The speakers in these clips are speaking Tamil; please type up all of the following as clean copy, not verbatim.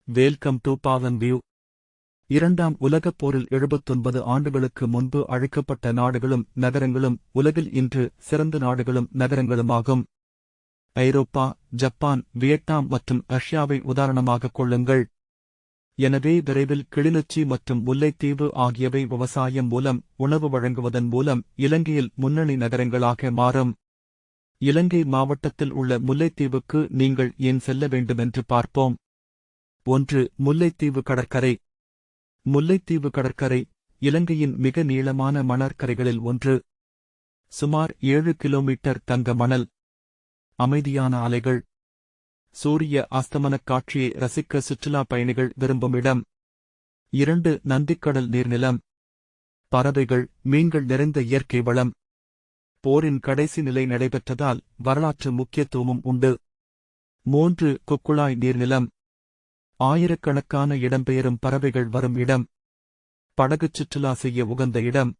Welcome to பாவன் view. இரண்டாம் உலகப் போரில் 79 ஆண்டுகளுக்கு முன்பு அழிக்கப்பட்ட நாடுகளும் நகரங்களும் உலகில் இன்று சிறந்த நாடுகளும் நகரங்களுமாகும். ஐரோப்பா, ஜப்பான், வியட்நாம் மற்றும் ரஷ்யாவை உதாரணமாகக் கொள்ளுங்கள். எனவே விரைவில் கிளிநொச்சி மற்றும் முல்லைத்தீவு ஆகியவை விவசாயம் மூலம் உணவு வழங்குவதன் மூலம் இலங்கையில் முன்னணி நகரங்களாக மாறும். இலங்கை மாவட்டத்தில் உள்ள முல்லைத்தீவுக்கு நீங்கள் ஏன் செல்ல வேண்டுமென்று பார்ப்போம். 1. முல்லைத்தீவு கடற்கரை. முல்லைத்தீவு கடற்கரை இலங்கையின் மிக நீளமான மணற்கரைகளில் ஒன்று. சுமார் 7 கிலோமீட்டர் தங்க மணல், அமைதியான அலைகள், சூரிய அஸ்தமனக் காட்சியை ரசிக்க சுற்றுலா பயணிகள் விரும்பும் இடம். 2. நந்திக்கடல் நீர்நிலம். பறவைகள், மீன்கள் நிறைந்த இயற்கை வளம். போரின் கடைசி நிலை நடைபெற்றதால் வரலாற்று முக்கியத்துவமும் உண்டு. 3. கொக்குழாய் நீர்நிலம். ஆயிரக்கணக்கான இடம்பெயரும் பறவைகள் வரும் இடம். படகுச் சுற்றுலா செய்ய உகந்த இடம்.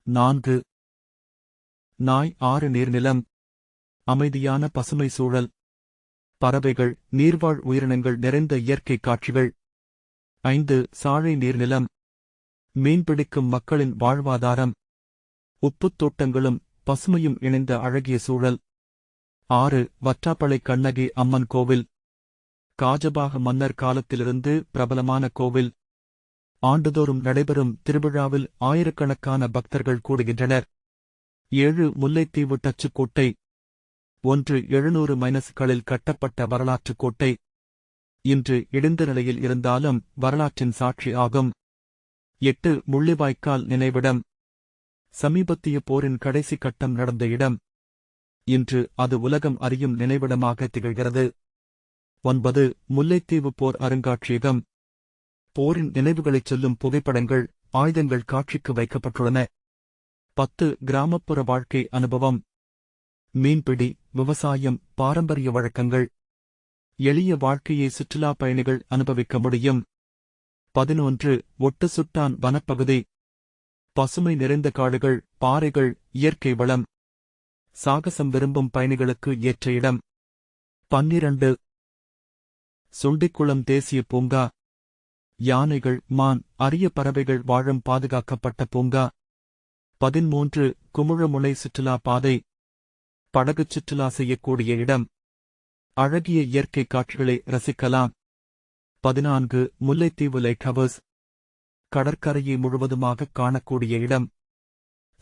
4. நாய் ஆறு நீர்நிலம். அமைதியான பசுமை சூழல், பறவைகள், நீர்வாழ் உயிரினங்கள் நிறைந்த இயற்கை காட்சிகள். 5. சாழை நீர்நிலம். மீன்பிடிக்கும் மக்களின் வாழ்வாதாரம். உப்புத் தோட்டங்களும் பசுமையும் இணைந்த அழகிய சூழல். 6. வற்றாப்பளை கண்ணகி அம்மன் கோவில். காஜபாக மன்னர் காலத்திலிருந்து பிரபலமான கோவில். ஆண்டுதோறும் நடைபெறும் திருவிழாவில் ஆயிரக்கணக்கான பக்தர்கள் கூடுகின்றனர். 7. முல்லைத்தீவு டச்சு கோட்டை. 1. 700 கட்டப்பட்ட வரலாற்றுக் கோட்டை. இன்று இடிந்த நிலையில் இருந்தாலும் வரலாற்றின் சாட்சி ஆகும். 8. முள்ளிவாய்க்கால் நினைவிடம். சமீபத்திய போரின் கடைசி கட்டம் நடந்த இடம். இன்று அது உலகம் அறியும் நினைவிடமாக திகழ்கிறது. 9. முல்லைத்தீவு போர் அருங்காட்சியகம். போரின் நினைவுகளைச் சொல்லும் புகைப்படங்கள், ஆயுதங்கள் காட்சிக்கு வைக்கப்பட்டுள்ளன. 10. கிராமப்புற வாழ்க்கை அனுபவம். மீன்பிடி, விவசாயம், பாரம்பரிய வழக்கங்கள். எளிய வாழ்க்கையை சுற்றுலா பயணிகள் அனுபவிக்க முடியும். 11. ஒட்டு சுட்டான் வனப்பகுதி. பசுமை நிறைந்த காடுகள், பாறைகள், இயற்கை வளம். சாகசம் விரும்பும் பயணிகளுக்கு ஏற்ற இடம். 12. சுண்டிக்குளம் தேசிய பூங்கா. யானைகள், மான், அரிய பறவைகள் வாழும் பாதுகாக்கப்பட்ட பூங்கா. 13. குமுழமுனை சுற்றுலா பாதை. படகுச் சுற்றுலா செய்யக்கூடிய இடம். அழகிய இயற்கை காட்சிகளை ரசிக்கலாம். 14. Mullaitivu light house. கடற்கரையை முழுவதுமாக காணக்கூடிய இடம்.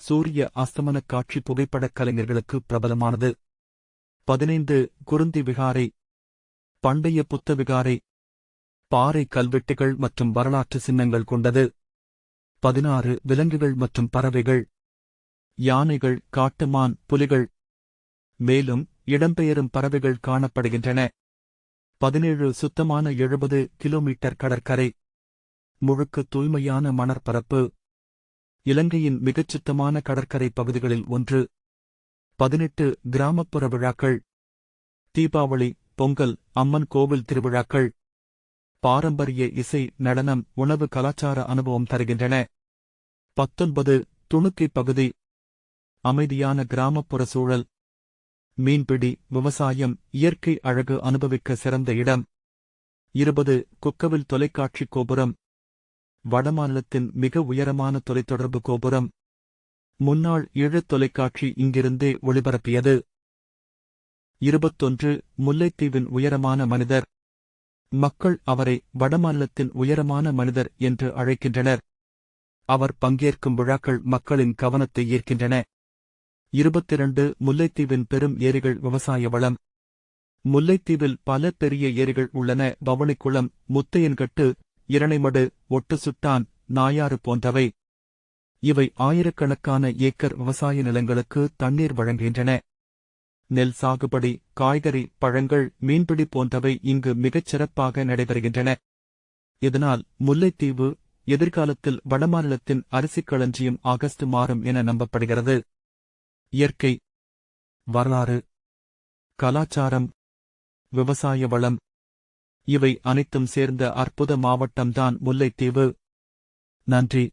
சூரிய அஸ்தமனக் காட்சி புகைப்படக் கலைஞர்களுக்கு பிரபலமானது. 15. குருந்தி விகாரை. பண்டைய புத்த விகாரை. பாறை கல்வெட்டுகள் மற்றும் வரலாற்று சின்னங்கள் கொண்டது. 16. விலங்குகள் மற்றும் பறவைகள். யானைகள், காட்டுமான், புலிகள். மேலும் இடம்பெயரும் பறவைகள் காணப்படுகின்றன. 17. சுத்தமான 70 கிலோமீட்டர் கடற்கரை. முழுக்க தூய்மையான மணற்பரப்பு. இலங்கையின் மிகச் சுத்தமான கடற்கரை பகுதிகளில் ஒன்று. 18. கிராமப்புற விழாக்கள். தீபாவளி, பொங்கல், அம்மன் கோவில் திருவிழாக்கள். பாரம்பரிய இசை, நடனம், உணவு கலாச்சார அனுபவம் தருகின்றன. 19. துணுக்கை பகுதி. அமைதியான கிராமப்புற சூழல். மீன்பிடி, விவசாயம், இயற்கை அழகு அனுபவிக்க சிறந்த இடம். 20. கொக்கவில் தொலைக்காட்சி கோபுரம். வடமாநிலத்தின் மிக உயரமான தொலைத்தொடர்பு கோபுரம். முன்னாள் ஈழத் தொலைக்காட்சி இங்கிருந்தே ஒளிபரப்பியது. 21. முல்லைத்தீவின் உயரமான மனிதர். மக்கள் அவரை வடமாநிலத்தின் உயரமான மனிதர் என்று அழைக்கின்றனர். அவர் பங்கேற்கும் விழாக்கள் மக்களின் கவனத்தை ஈர்க்கின்றன. 22. முல்லைத்தீவின் பெரும் ஏரிகள் விவசாய வளம். முல்லைத்தீவில் பல பெரிய ஏரிகள் உள்ளன. வவுனிக்குளம், முத்தையன்கட்டு, இரணைமடு, ஒட்டு சுட்டான், நாயாறு போன்றவை. இவை ஆயிரக்கணக்கான ஏக்கர் விவசாய நிலங்களுக்கு தண்ணீர் வழங்குகின்றன. நெல் சாகுபடி, காய்கறி, பழங்கள், மீன்பிடி போன்றவை இங்கு மிகச் சிறப்பாக நடைபெறுகின்றன. இதனால் முல்லைத்தீவு எதிர்காலத்தில் வடமாநிலத்தின் அரிசிக் களஞ்சியம் ஆகஸ்ட் மாறும் என நம்பப்படுகிறது. இயற்கை, வரலாறு, கலாச்சாரம், விவசாய வளம் இவை அனைத்தும் சேர்ந்த அற்புத மாவட்டம்தான் முல்லைத்தீவு. நன்றி.